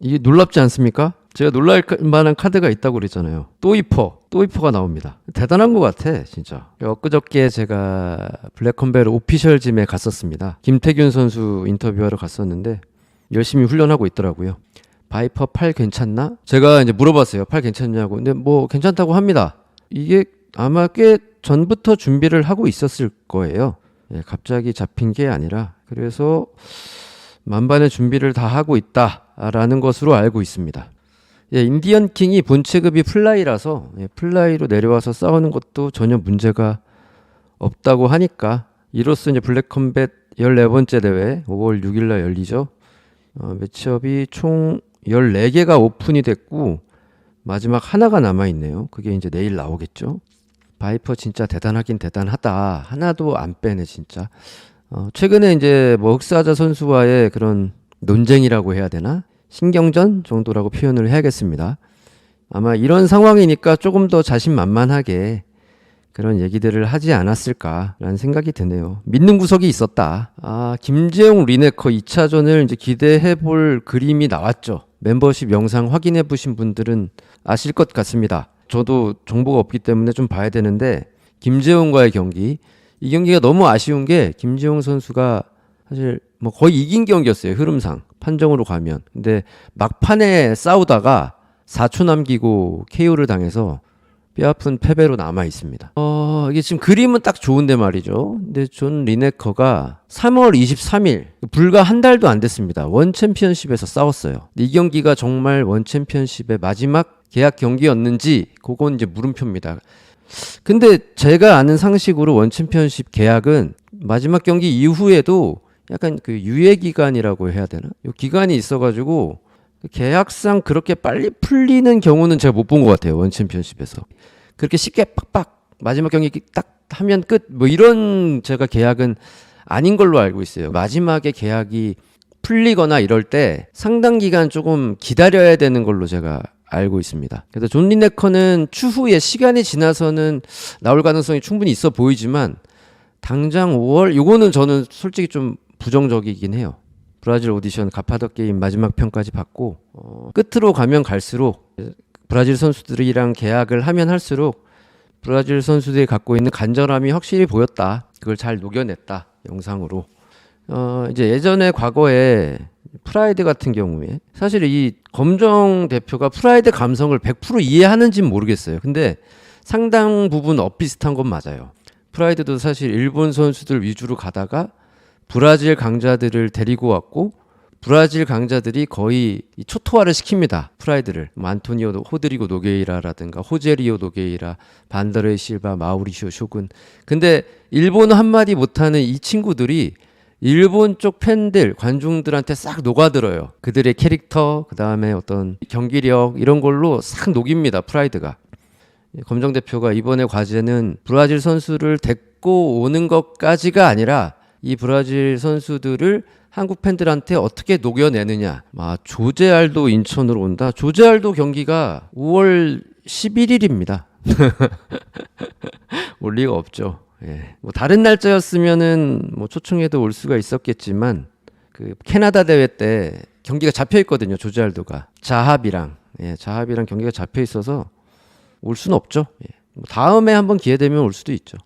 이게 놀랍지 않습니까? 제가 놀랄 만한 카드가 있다고 그랬잖아요. 또이퍼가 나옵니다. 대단한 것 같아 진짜. 엊그저께 제가 블랙컴뱃 오피셜 짐에 갔었습니다. 김태균 선수 인터뷰하러 갔었는데 열심히 훈련하고 있더라고요. 바이퍼 팔 괜찮나? 제가 이제 물어봤어요. 팔 괜찮냐고. 근데 뭐 괜찮다고 합니다. 이게 아마 꽤 전부터 준비를 하고 있었을 거예요. 예, 갑자기 잡힌 게 아니라. 그래서 만반의 준비를 다 하고 있다라는 것으로 알고 있습니다. 예, 인디언 킹이 본체급이 플라이라서 플라이로 내려와서 싸우는 것도 전혀 문제가 없다고 하니까 이로써 이제 블랙컴뱃 14번째 대회 5월 6일 날 열리죠. 매치업이 총 14개가 오픈이 됐고 마지막 하나가 남아있네요. 그게 이제 내일 나오겠죠. 바이퍼 진짜 대단하긴 대단하다. 하나도 안 빼네 진짜. 최근에 이제 뭐 흑사자 선수와의 그런 논쟁이라고 해야 되나? 신경전 정도라고 표현을 해야겠습니다. 아마 이런 상황이니까 조금 더 자신만만하게 그런 얘기들을 하지 않았을까라는 생각이 드네요. 믿는 구석이 있었다. 김재용 리네커 2차전을 이제 기대해 볼 그림이 나왔죠. 멤버십 영상 확인해 보신 분들은 아실 것 같습니다. 저도 정보가 없기 때문에 좀 봐야 되는데 김재용과의 경기, 이 경기가 너무 아쉬운 게 김재용 선수가 사실 뭐 거의 이긴 경기였어요. 흐름상 판정으로 가면. 근데 막판에 싸우다가 4초 남기고 KO를 당해서 뼈아픈 패배로 남아 있습니다. 이게 지금 그림은 딱 좋은데 말이죠. 근데 존 리네커가 3월 23일 불과 한 달도 안 됐습니다. 원 챔피언십에서 싸웠어요. 이 경기가 정말 원 챔피언십의 마지막 계약 경기였는지 그건 이제 물음표입니다. 근데 제가 아는 상식으로 원 챔피언십 계약은 마지막 경기 이후에도 약간 그 유예 기간이라고 해야 되나? 이 기간이 있어가지고 계약상 그렇게 빨리 풀리는 경우는 제가 못 본 것 같아요. 원 챔피언십에서 그렇게 쉽게 빡빡 마지막 경기 딱 하면 끝 뭐 이런 제가 계약은 아닌 걸로 알고 있어요. 마지막에 계약이 풀리거나 이럴 때 상당 기간 조금 기다려야 되는 걸로 제가 알고 있습니다. 그래서 존 리네커는 추후에 시간이 지나서는 나올 가능성이 충분히 있어 보이지만 당장 5월 요거는 저는 솔직히 좀 부정적이긴 해요. 브라질 오디션 가파더 게임 마지막 편까지 받고 끝으로 가면 갈수록 브라질 선수들이랑 계약을 하면 할수록 브라질 선수들이 갖고 있는 간절함이 확실히 보였다. 그걸 잘 녹여냈다. 영상으로. 이제 예전에 과거에 프라이드 같은 경우에 사실 이 검정 대표가 프라이드 감성을 100% 이해하는지는 모르겠어요. 근데 상당 부분 엇비슷한 건 맞아요. 프라이드도 사실 일본 선수들 위주로 가다가 브라질 강자들을 데리고 왔고 브라질 강자들이 거의 초토화를 시킵니다. 프라이드를. 안토니오 호드리고 노게이라라든가 호제리오 노게이라, 반더레 실바, 마우리시오 쇼군. 근데 일본어 한마디 못하는 이 친구들이 일본 쪽 팬들, 관중들한테 싹 녹아들어요. 그들의 캐릭터, 그 다음에 어떤 경기력 이런 걸로 싹 녹입니다. 프라이드가. 검정 대표가 이번에 과제는 브라질 선수를 데리고 오는 것까지가 아니라 이 브라질 선수들을 한국 팬들한테 어떻게 녹여내느냐. 조제 알도 인천으로 온다. 조제 알도 경기가 5월 11일입니다. 올 리가 없죠. 예. 뭐 다른 날짜였으면은 뭐 초청해도 올 수가 있었겠지만 그 캐나다 대회 때 경기가 잡혀 있거든요. 조제 알도가 자합이랑 자합이랑 경기가 잡혀 있어서 올 수는 없죠. 예. 뭐 다음에 한번 기회 되면 올 수도 있죠.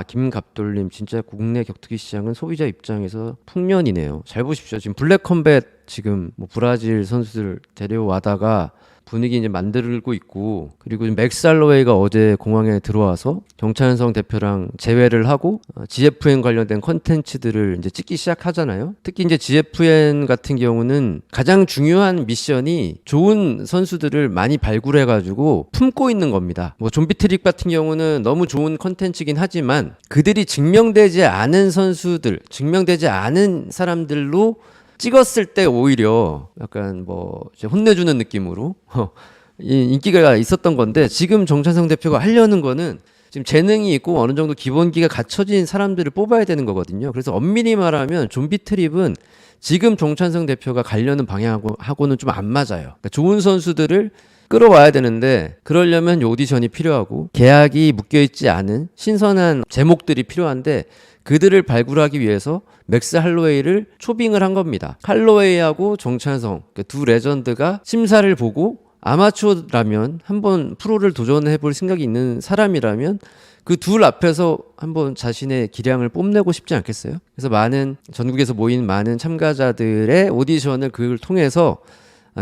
김갑돌님 진짜 국내 격투기 시장은 소비자 입장에서 풍년이네요. 잘 보십시오. 지금 블랙컴뱃 지금 뭐 브라질 선수들 데려와다가 분위기 이제 만들고 있고, 그리고 맥살로웨이가 어제 공항에 들어와서 정찬성 대표랑 재회를 하고 GFN 관련된 컨텐츠들을 이제 찍기 시작하잖아요. 특히 이제 GFN 같은 경우는 가장 중요한 미션이 좋은 선수들을 많이 발굴해가지고 품고 있는 겁니다. 뭐 좀비 트릭 같은 경우는 너무 좋은 컨텐츠긴 하지만 그들이 증명되지 않은 선수들, 증명되지 않은 사람들로 찍었을 때 오히려 약간 뭐 혼내주는 느낌으로 인기가 있었던 건데, 지금 정찬성 대표가 하려는 거는 지금 재능이 있고 어느 정도 기본기가 갖춰진 사람들을 뽑아야 되는 거거든요. 그래서 엄밀히 말하면 좀비 트립은 지금 정찬성 대표가 가려는 방향하고는 좀 안 맞아요. 그러니까 좋은 선수들을 끌어와야 되는데 그러려면 이 오디션이 필요하고 계약이 묶여있지 않은 신선한 제목들이 필요한데 그들을 발굴하기 위해서 맥스 할로웨이를 초빙을 한 겁니다. 할로웨이하고 정찬성 두 레전드가 심사를 보고 아마추어라면 한번 프로를 도전해 볼 생각이 있는 사람이라면 그 둘 앞에서 한번 자신의 기량을 뽐내고 싶지 않겠어요? 그래서 전국에서 모인 많은 참가자들의 오디션을 그걸 통해서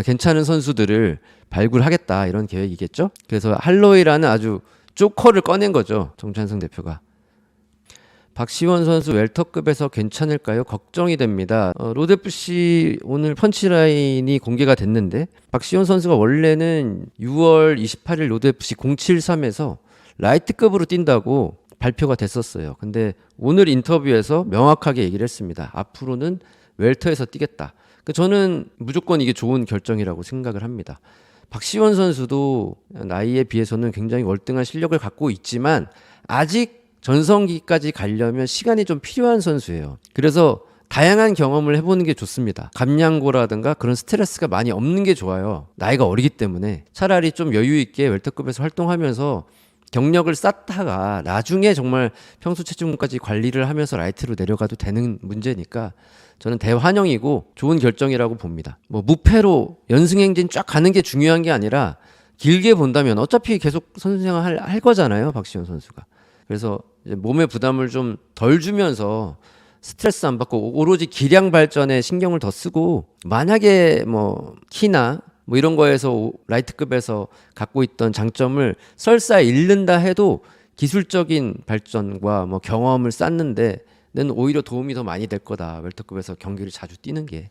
괜찮은 선수들을 발굴하겠다 이런 계획이겠죠. 그래서 할로웨이라는 아주 조커를 꺼낸 거죠. 정찬성 대표가. 박시원 선수 웰터급에서 괜찮을까요? 걱정이 됩니다. 로드FC 오늘 펀치라인이 공개가 됐는데 박시원 선수가 원래는 6월 28일 로드FC 073에서 라이트급으로 뛴다고 발표가 됐었어요. 근데 오늘 인터뷰에서 명확하게 얘기를 했습니다. 앞으로는 웰터에서 뛰겠다. 저는 무조건 이게 좋은 결정이라고 생각을 합니다. 박시원 선수도 나이에 비해서는 굉장히 월등한 실력을 갖고 있지만 아직 전성기까지 가려면 시간이 좀 필요한 선수예요. 그래서 다양한 경험을 해보는 게 좋습니다. 감량고라든가 그런 스트레스가 많이 없는 게 좋아요. 나이가 어리기 때문에 차라리 좀 여유 있게 웰터급에서 활동하면서 경력을 쌓다가 나중에 정말 평소 체중까지 관리를 하면서 라이트로 내려가도 되는 문제니까 저는 대환영이고 좋은 결정이라고 봅니다. 무패로 연승행진 쫙 가는 게 중요한 게 아니라 길게 본다면 어차피 계속 선수생활 할 거잖아요, 박시원 선수가. 그래서 이제 몸에 부담을 좀 덜 주면서 스트레스 안 받고 오로지 기량 발전에 신경을 더 쓰고 만약에 키나 이런 거에서 라이트급에서 갖고 있던 장점을 설사 잃는다 해도 기술적인 발전과 경험을 쌓는데 는 오히려 도움이 더 많이 될 거다. 웰터급에서 경기를 자주 뛰는 게.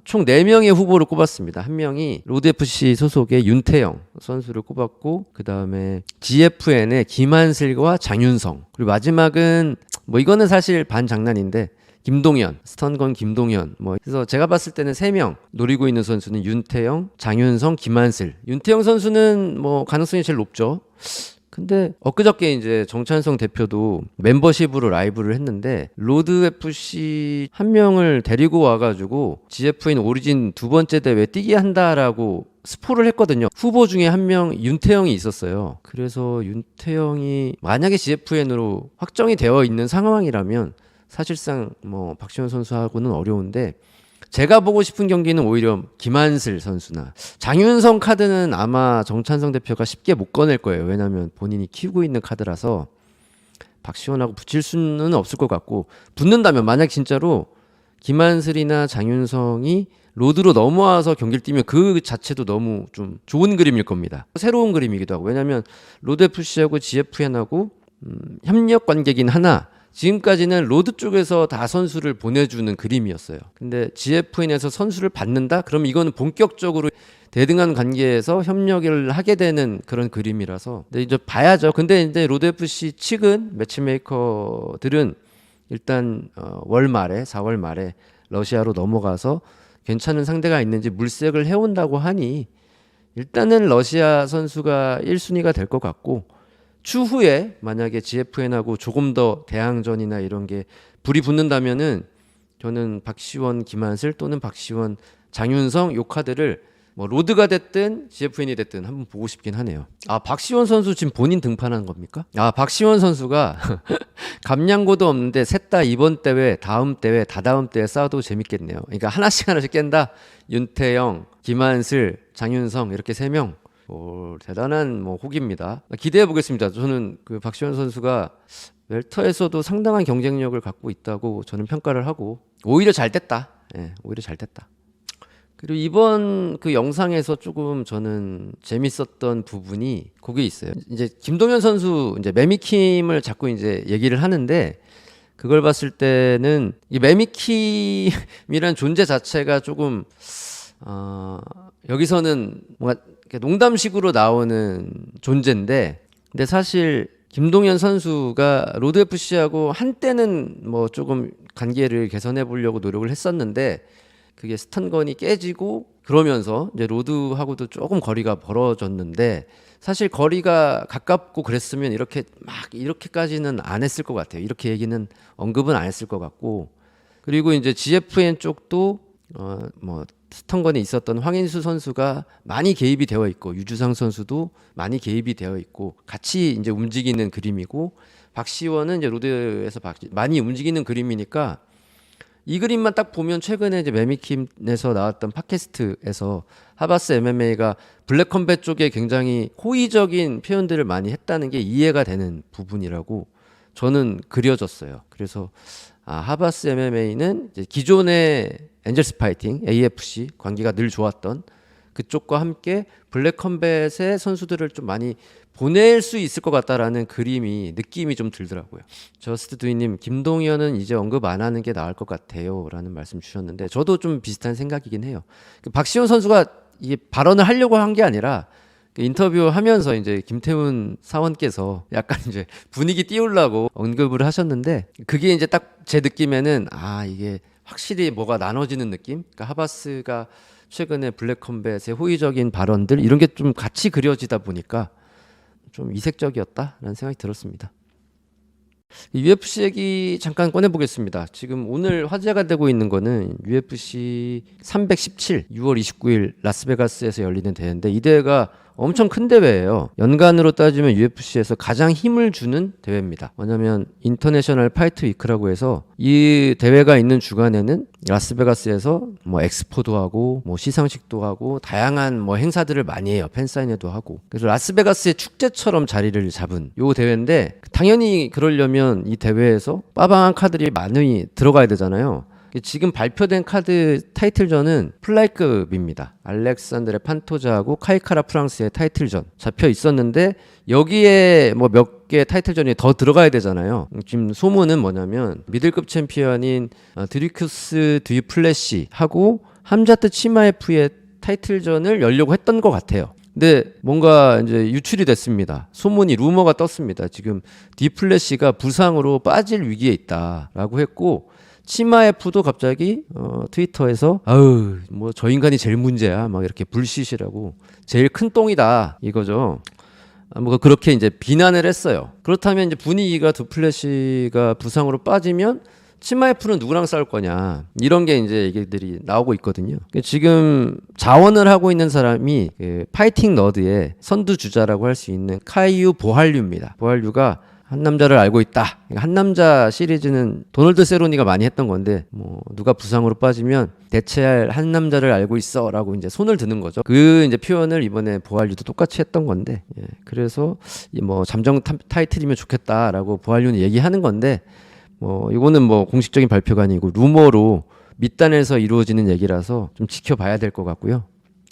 총 4명의 후보를 꼽았습니다. 한 명이 로드FC 소속의 윤태영 선수를 꼽았고 그 다음에 GFN의 김한슬과 장윤성 그리고 마지막은 이거는 사실 반장난인데 김동현, 스턴건 김동현 그래서 제가 봤을 때는 3명 노리고 있는 선수는 윤태영, 장윤성, 김한슬. 윤태영 선수는 가능성이 제일 높죠. 근데 엊그저께 이제 정찬성 대표도 멤버십으로 라이브를 했는데 로드FC 한 명을 데리고 와가지고 GFN 오리진 2번째 대회 뛰게 한다라고 스포를 했거든요. 후보 중에 한 명 윤태영이 있었어요. 그래서 윤태영이 만약에 GFN으로 확정이 되어 있는 상황이라면 사실상 박시원 선수하고는 어려운데 제가 보고 싶은 경기는 오히려 김한슬 선수나 장윤성 카드는 아마 정찬성 대표가 쉽게 못 꺼낼 거예요. 왜냐하면 본인이 키우고 있는 카드라서 박시원하고 붙일 수는 없을 것 같고 붙는다면 만약 진짜로 김한슬이나 장윤성이 로드로 넘어와서 경기를 뛰면 그 자체도 너무 좀 좋은 그림일 겁니다. 새로운 그림이기도 하고 왜냐하면 로드FC하고 GFN하고 협력 관계긴 하나 지금까지는 로드 쪽에서 다 선수를 보내주는 그림이었어요. 근데 GFN에서 선수를 받는다? 그럼 이거는 본격적으로 대등한 관계에서 협력을 하게 되는 그런 그림이라서 근데 이제 봐야죠. 근데 이제 로드FC 측은 매치메이커들은 일단 4월 말에 러시아로 넘어가서 괜찮은 상대가 있는지 물색을 해온다고 하니 일단은 러시아 선수가 1순위가 될 것 같고 추후에 만약에 GFN하고 조금 더 대항전이나 이런 게 불이 붙는다면은 저는 박시원, 김한슬 또는 박시원, 장윤성 요 카드를 로드가 됐든 GFN이 됐든 한번 보고 싶긴 하네요. 박시원 선수 지금 본인 등판한 겁니까? 박시원 선수가 감량고도 없는데 셋 다 이번 대회, 다음 대회, 다다음 대회 싸워도 재밌겠네요. 그러니까 하나씩 깬다. 윤태영, 김한슬, 장윤성 이렇게 3명. 대단한 호기입니다. 기대해 보겠습니다. 저는 그 박시원 선수가 웰터에서도 상당한 경쟁력을 갖고 있다고 저는 평가를 하고 오히려 잘 됐다. 오히려 잘 됐다. 그리고 이번 그 영상에서 조금 저는 재밌었던 부분이 거기 있어요. 이제 김동현 선수 이제 매미킴을 자꾸 이제 얘기를 하는데 그걸 봤을 때는 이 매미킴이란 존재 자체가 조금 여기서는 뭔가 농담식으로 나오는 존재인데 근데 사실 김동현 선수가 로드FC하고 한때는 조금 관계를 개선해 보려고 노력을 했었는데 그게 스턴건이 깨지고 그러면서 이제 로드하고도 조금 거리가 벌어졌는데 사실 거리가 가깝고 그랬으면 이렇게까지는 안 했을 것 같아요. 이렇게 얘기는 언급은 안 했을 것 같고 그리고 이제 GFN 쪽도 스턴건에 있었던 황인수 선수가 많이 개입이 되어 있고 유주상 선수도 많이 개입이 되어 있고 같이 이제 움직이는 그림이고 박시원은 이제 로드에서 많이 움직이는 그림이니까 이 그림만 딱 보면 최근에 이제 매미킴에서 나왔던 팟캐스트에서 하바스 MMA가 블랙컴뱃 쪽에 굉장히 호의적인 표현들을 많이 했다는 게 이해가 되는 부분이라고 저는 그려졌어요. 그래서 하바스 MMA는 이제 기존의 엔젤스 파이팅, AFC 관계가 늘 좋았던 그쪽과 함께 블랙컴뱃의 선수들을 좀 많이 보낼 수 있을 것 같다라는 느낌이 좀 들더라고요. 저스트 두이님, 김동현은 이제 언급 안 하는 게 나을 것 같아요 라는 말씀 주셨는데 저도 좀 비슷한 생각이긴 해요. 박시원 선수가 이게 발언을 하려고 한 게 아니라 인터뷰 하면서 이제 김태훈 사원께서 약간 이제 분위기 띄우려고 언급을 하셨는데 그게 이제 딱 제 느낌에는 이게 확실히 뭐가 나눠지는 느낌? 그러니까 하바스가 최근에 블랙컴뱃의 호의적인 발언들 이런 게 좀 같이 그려지다 보니까 좀 이색적이었다라는 생각이 들었습니다. UFC 얘기 잠깐 꺼내보겠습니다. 지금 오늘 화제가 되고 있는 거는 UFC 317 6월 29일 라스베가스에서 열리는 대회인데 이 대회가 엄청 큰 대회예요. 연간으로 따지면 UFC에서 가장 힘을 주는 대회입니다. 왜냐하면 인터내셔널 파이트 위크라고 해서 이 대회가 있는 주간에는 라스베가스에서 뭐 엑스포도 하고 뭐 시상식도 하고 다양한 뭐 행사들을 많이 해요. 팬사인회도 하고. 그래서 라스베가스의 축제처럼 자리를 잡은 요 대회인데 당연히 그러려면 이 대회에서 빠방한 카드들이 많이 들어가야 되잖아요. 지금 발표된 카드 타이틀전은 플라이급입니다. 알렉산드레 판토자하고 카이카라 프랑스의 타이틀전 잡혀 있었는데 여기에 뭐 몇 개 타이틀전이 더 들어가야 되잖아요. 지금 소문은 뭐냐면 미들급 챔피언인 드리쿠스 드유플레시하고 함자트 치마에프의 타이틀전을 열려고 했던 것 같아요. 근데 뭔가 이제 유출이 됐습니다. 소문이 루머가 떴습니다. 지금 디플래시가 부상으로 빠질 위기에 있다라고 했고 치마에프도 갑자기 트위터에서 뭐 저 인간이 제일 문제야 막 이렇게 불시시라고 제일 큰 똥이다 이거죠. 뭐 그렇게 이제 비난을 했어요. 그렇다면 이제 분위기가 두플래시가 부상으로 빠지면 치마에프는 누구랑 싸울 거냐 이런 게 이제 얘기들이 나오고 있거든요. 지금 자원을 하고 있는 사람이 파이팅 너드의 선두주자라고 할 수 있는 카이유 보할류입니다. 보할류가 한 남자를 알고 있다. 한 남자 시리즈는 도널드 세로니가 많이 했던 건데 뭐 누가 부상으로 빠지면 대체할 한 남자를 알고 있어라고 이제 손을 드는 거죠. 그 이제 표현을 이번에 보할류도 똑같이 했던 건데 그래서 뭐 잠정 타이틀이면 좋겠다라고 보할류는 얘기하는 건데 뭐 이거는 뭐 공식적인 발표가 아니고 루머로 밑단에서 이루어지는 얘기라서 좀 지켜봐야 될 것 같고요.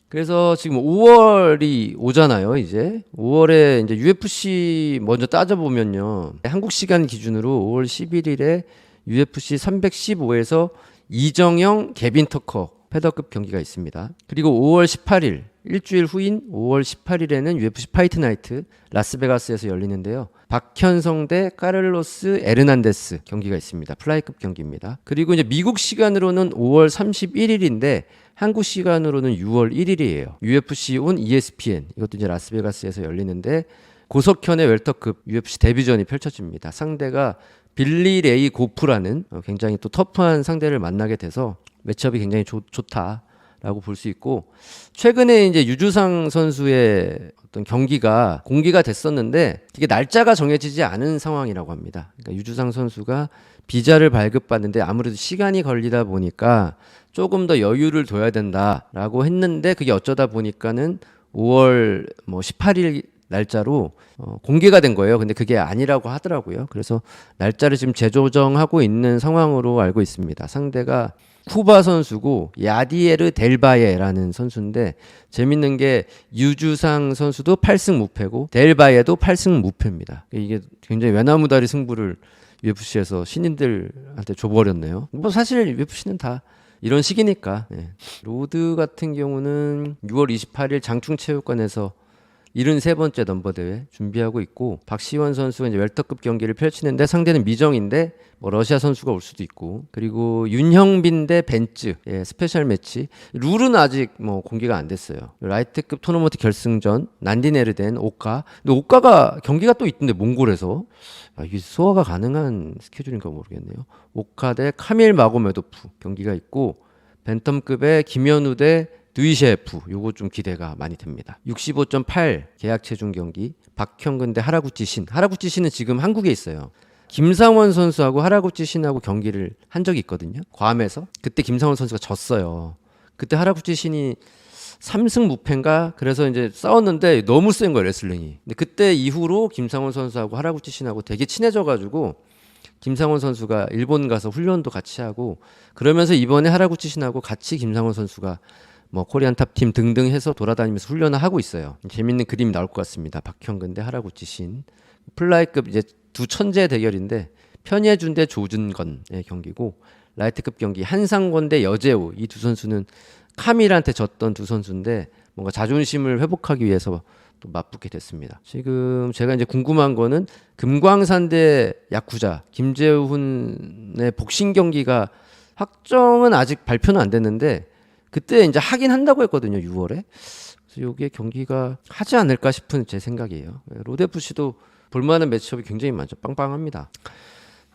그래서 지금 5월이 오잖아요, 이제. 5월에 이제 UFC 먼저 따져보면요. 한국 시간 기준으로 5월 11일에 UFC 315에서 이정영, 개빈 터커 패더급 경기가 있습니다. 그리고 5월 18일, 일주일 후인 5월 18일에는 UFC 파이트 나이트 라스베가스에서 열리는데요. 박현성 대 카를로스 에르난데스 경기가 있습니다. 플라이급 경기입니다. 그리고 이제 미국 시간으로는 5월 31일인데 한국 시간으로는 6월 1일이에요. UFC 온 ESPN 이것도 이제 라스베가스에서 열리는데 고석현의 웰터급 UFC 데뷔전이 펼쳐집니다. 상대가 빌리 레이 고프라는 굉장히 또 터프한 상대를 만나게 돼서 매치업이 굉장히 좋다라고 볼 수 있고 최근에 이제 유주상 선수의 어떤 경기가 공개가 됐었는데 이게 날짜가 정해지지 않은 상황이라고 합니다. 그러니까 유주상 선수가 비자를 발급받는데 아무래도 시간이 걸리다 보니까 조금 더 여유를 둬야 된다라고 했는데 그게 어쩌다 보니까는 5월 뭐 18일 날짜로 공개가 된 거예요. 근데 그게 아니라고 하더라고요. 그래서 날짜를 지금 재조정하고 있는 상황으로 알고 있습니다. 상대가 쿠바 선수고 야디에르 델바예라는 선수인데 재밌는 게 유주상 선수도 8승 무패고 델바예도 8승 무패입니다. 이게 굉장히 외나무다리 승부를 UFC에서 신인들한테 줘버렸네요. 뭐 사실 UFC는 다 이런 식이니까. 로드 같은 경우는 6월 28일 장충체육관에서 73번째 넘버 대회 준비하고 있고 박시원 선수가 이제 웰터급 경기를 펼치는데 상대는 미정인데 뭐 러시아 선수가 올 수도 있고 그리고 윤형빈 대 벤츠 스페셜 매치 룰은 아직 뭐 공개가 안 됐어요. 라이트급 토너먼트 결승전 난디네르 된 오카 근데 오카가 경기가 또 있던데 몽골에서 이게 소화가 가능한 스케줄인가 모르겠네요. 오카 대 카밀 마고메도프 경기가 있고 벤텀급의 김현우 대 누이셰프 요거 좀 기대가 많이 됩니다. 65.8 계약 체중 경기 박형근 대 하라구치 신. 하라구치 신은 지금 한국에 있어요. 김상원 선수하고 하라구치 신하고 경기를 한 적이 있거든요. 괌에서. 그때 김상원 선수가 졌어요. 그때 하라구치 신이 3승 무패인가? 그래서 이제 싸웠는데 너무 센 거예요, 레슬링이. 근데 그때 이후로 김상원 선수하고 하라구치 신하고 되게 친해져가지고 김상원 선수가 일본 가서 훈련도 같이 하고 그러면서 이번에 하라구치 신하고 같이 김상원 선수가 뭐 코리안 탑팀 등등 해서 돌아다니면서 훈련을 하고 있어요. 재밌는 그림이 나올 것 같습니다. 박형근 대 하라구치 신. 플라이급 이제 두 천재 대결인데 편예준 대 조준건의 경기고 라이트급 경기 한상권 대 여재우. 이 두 선수는 카밀한테 졌던 두 선수인데 뭔가 자존심을 회복하기 위해서 또 맞붙게 됐습니다. 지금 제가 이제 궁금한 거는 금광산 대 야쿠자 김재훈의 복싱 경기가 확정은 아직 발표는 안 됐는데 그때 이제 하긴 한다고 했거든요. 6월에. 그래서 요게 경기가 하지 않을까 싶은 제 생각이에요. 로데프씨도 볼만한 매치업이 굉장히 많죠. 빵빵합니다.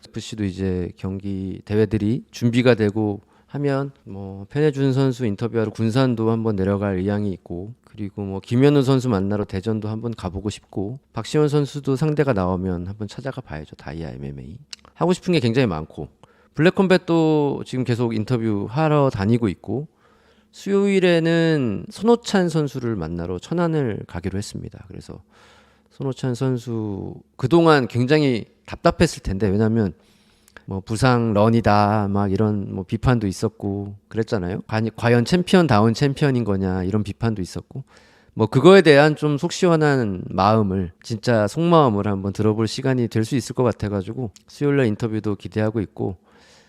FC도 이제 경기 대회들이 준비가 되고 하면 뭐 편해준 선수 인터뷰하러 군산도 한번 내려갈 의향이 있고 그리고 뭐 김현우 선수 만나러 대전도 한번 가보고 싶고 박시원 선수도 상대가 나오면 한번 찾아가 봐야죠. 다이아 MMA 하고 싶은 게 굉장히 많고 블랙컴뱃도 지금 계속 인터뷰 하러 다니고 있고 수요일에는 손호찬 선수를 만나러 천안을 가기로 했습니다. 그래서 손호찬 선수 그동안 굉장히 답답했을 텐데 왜냐면 뭐 부상 런이다 막 이런 뭐 비판도 있었고 그랬잖아요. 과연 챔피언다운 챔피언인 거냐 이런 비판도 있었고 뭐 그거에 대한 좀 속 시원한 마음을 진짜 속마음을 한번 들어볼 시간이 될 수 있을 것 같아가지고 수요일날 인터뷰도 기대하고 있고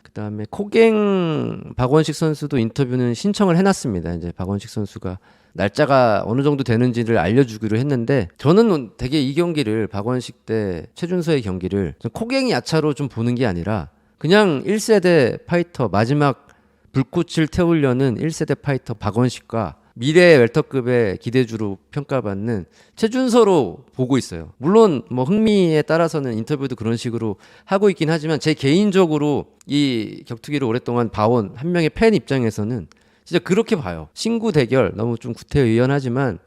그다음에 코갱 박원식 선수도 인터뷰는 신청을 해놨습니다. 이제 박원식 선수가 날짜가 어느 정도 되는지를 알려주기로 했는데 저는 되게 이 경기를 박원식 대 최준서의 경기를 코갱이 야차로 좀 보는 게 아니라 그냥 1세대 파이터 마지막 불꽃을 태우려는 1세대 파이터 박원식과 미래 웰터급의 기대주로 평가받는 최준서로 보고 있어요. 물론 뭐 흥미에 따라서는 인터뷰도 그런 식으로 하고 있긴 하지만 제 개인적으로 이 격투기를 오랫동안 봐온 한 명의 팬 입장에서는 진짜 그렇게 봐요. 신구 대결 너무 좀 구태의연하지만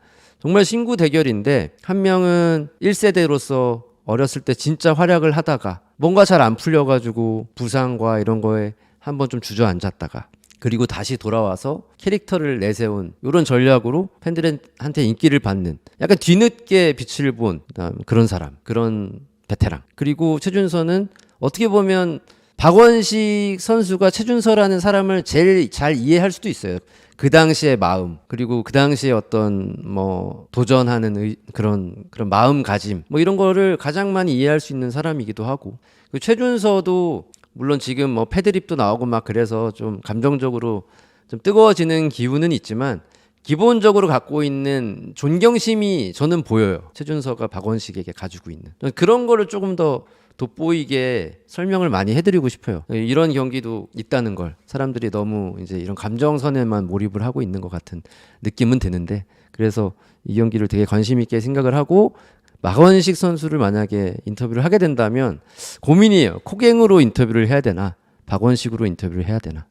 정말 신구 대결인데 한 명은 1세대로서 어렸을 때 진짜 활약을 하다가 뭔가 잘 안 풀려가지고 부상과 이런 거에 한번 좀 주저앉았다가 그리고 다시 돌아와서 캐릭터를 내세운 이런 전략으로 팬들한테 인기를 받는 약간 뒤늦게 빛을 본 그런 사람, 그런 베테랑. 그리고 최준서는 어떻게 보면 박원식 선수가 최준서라는 사람을 제일 잘 이해할 수도 있어요. 그 당시의 마음, 그리고 그 당시에 어떤 뭐 도전하는 그런 마음가짐, 뭐 이런 거를 가장 많이 이해할 수 있는 사람이기도 하고. 최준서도 물론 지금 뭐 패드립도 나오고 막 그래서 좀 감정적으로 좀 뜨거워지는 기운은 있지만 기본적으로 갖고 있는 존경심이 저는 보여요. 최준서가 박원식에게 가지고 있는 그런 거를 조금 더 돋보이게 설명을 많이 해드리고 싶어요. 이런 경기도 있다는 걸 사람들이 너무 이제 이런 감정선에만 몰입을 하고 있는 것 같은 느낌은 드는데 그래서 이 경기를 되게 관심 있게 생각을 하고 박원식 선수를 만약에 인터뷰를 하게 된다면 고민이에요. 코갱으로 인터뷰를 해야 되나 박원식으로 인터뷰를 해야 되나.